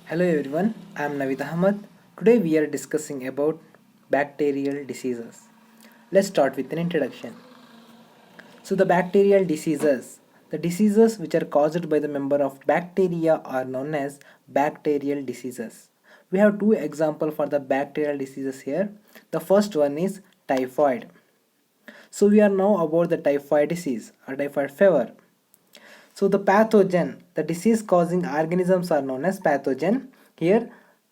Hello everyone, I am Navid Ahmad. Today we are discussing about bacterial diseases. Let's start with an introduction. So the diseases which are caused by the member of bacteria are known as bacterial diseases. We have two examples for the bacterial diseases here. The first one is typhoid. So we are now about the typhoid disease or typhoid fever. So the pathogen, the disease causing organisms are known as pathogen. Here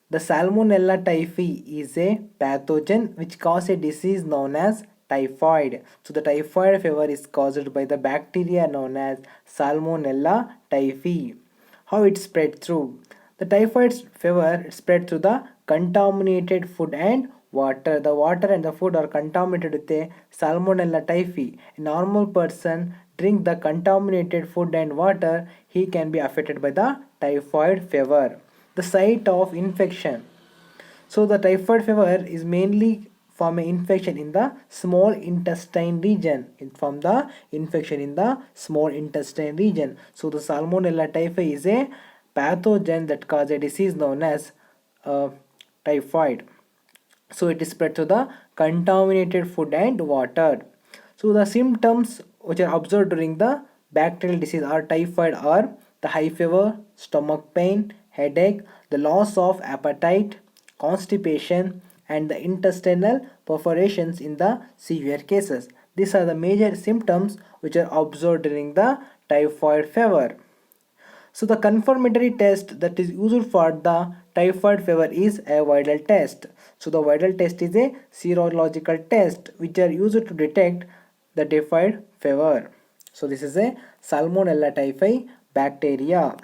the Salmonella typhi is a pathogen which causes a disease known as typhoid. So the typhoid fever is caused by the bacteria known as Salmonella typhi. How it spread through? The typhoid fever spread through the contaminated food and water. The water and the food are contaminated with a Salmonella typhi. A normal person drink the contaminated food and water, he can be affected by the typhoid fever. The site of infection. So the typhoid fever is mainly from an infection in the small intestine region. From the infection in the small intestine region. So the Salmonella typhi is a pathogen that causes a disease known as typhoid. So it is spread to the contaminated food and water. So the symptoms which are observed during the bacterial disease or typhoid are the high fever, stomach pain, headache, the loss of appetite, constipation, and the intestinal perforations in the severe cases. These are the major symptoms which are observed during the typhoid fever. So the confirmatory test that is used for the typhoid fever is a viral test. So the viral test is a serological test which are used to detect the typhoid fever. So this is a Salmonella typhi bacteria.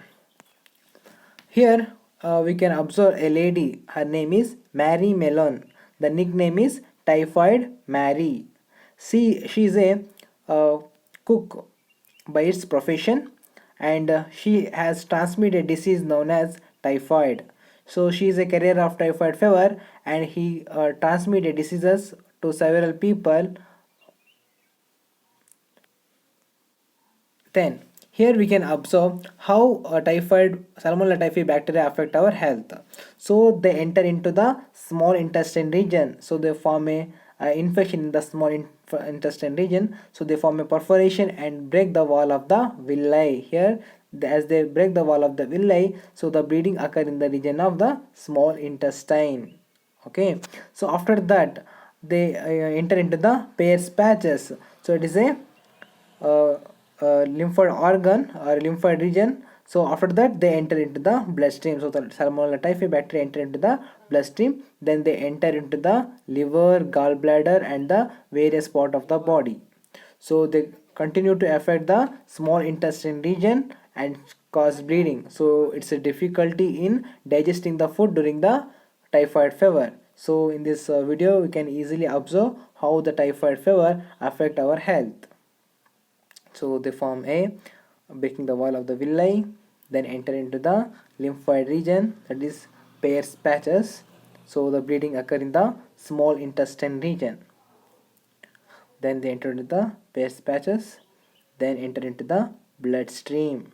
Here we can observe a lady. Her name is Mary Mellon. The nickname is Typhoid Mary. She is a cook by its profession, and she has transmitted a disease known as typhoid. So she is a carrier of typhoid fever, and he transmitted diseases to several people. Then here we can observe how typhoid Salmonella typhi bacteria affect our health. So they enter into the small intestine region. So they form a infection in the small intestine region. So they form a perforation and break the wall of the villi. Here as they break the wall of the villi, so the bleeding occur in the region of the small intestine. Okay, so after that they enter into the Peyer's patches. So it is a uh, lymphoid organ or lymphoid region. So after that they enter into the bloodstream. So the Salmonella typhi bacteria enter into the bloodstream. Then they enter into the liver, gallbladder, and the various part of the body. So they continue to affect the small intestine region and cause bleeding. So it's a difficulty in digesting the food during the typhoid fever. So in this video we can easily observe how the typhoid fever affect our health. So they form a breaking the wall of the villi, then enter into the lymphoid region, that is Peyer's patches. So the bleeding occur in the small intestine region. Then they enter into the Peyer's patches, then enter into the bloodstream.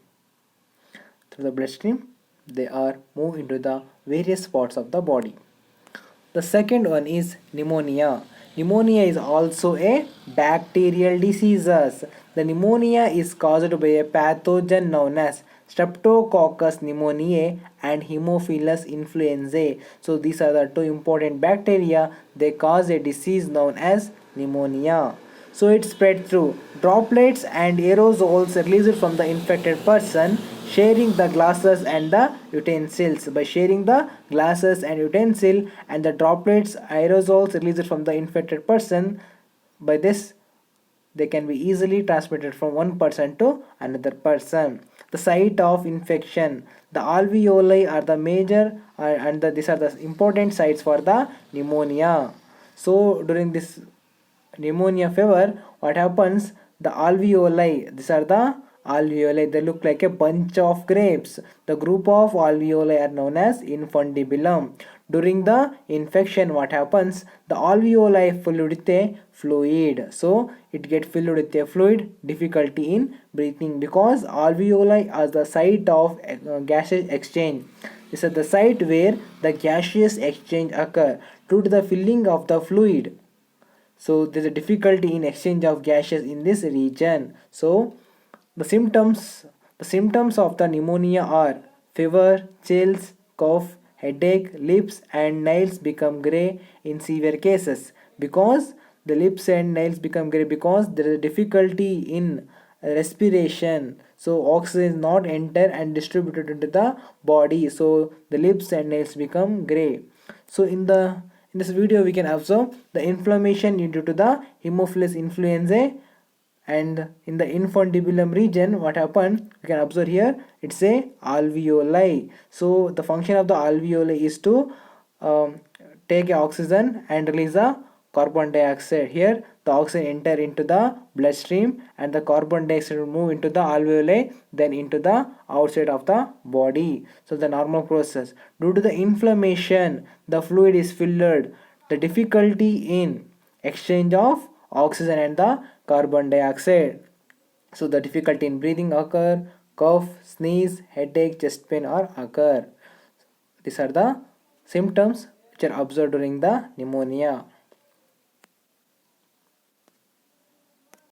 Through the bloodstream, they are moved into the various parts of the body. The second one is pneumonia. Pneumonia is also a bacterial disease. The pneumonia is caused by a pathogen known as Streptococcus pneumoniae and Haemophilus influenzae. So these are the two important bacteria. They cause a disease known as pneumonia. So it spread through droplets and aerosols released from the infected person, sharing the glasses and the utensils. By sharing the glasses and utensil and the droplets aerosols released from the infected person, by this they can be easily transmitted from one person to another person. The site of infection. The alveoli are the major these are the important sites for the pneumonia. So during this pneumonia fever, what happens? The alveoli, these are the alveoli, they look like a bunch of grapes. The group of alveoli are known as infundibulum. During the infection, what happens? The alveoli filled with a fluid. So it gets filled with a fluid, difficulty in breathing, because alveoli are the site of gaseous exchange. is at the site where the gaseous exchange occur due to the filling of the fluid. So there's a difficulty in exchange of gases in this region. So the symptoms the symptoms of the pneumonia are fever, chills, cough, headache, lips and nails become gray in severe cases. Because the lips and nails become gray because there is a difficulty in respiration, so oxygen is not enter and distributed into the body, so the lips and nails become gray. So in this video we can observe the inflammation due to the Haemophilus influenzae. And in the infundibulum region, what happened, you can observe here, it's a alveoli. So the function of the alveoli is to take oxygen and release the carbon dioxide. Here the oxygen enter into the bloodstream and the carbon dioxide will move into the alveoli, then into the outside of the body. So the normal process. Due to the inflammation, the fluid is filled. The difficulty in exchange of oxygen and the carbon dioxide. So the difficulty in breathing occur, cough, sneeze, headache, chest pain or occur. These are the symptoms which are observed during the pneumonia.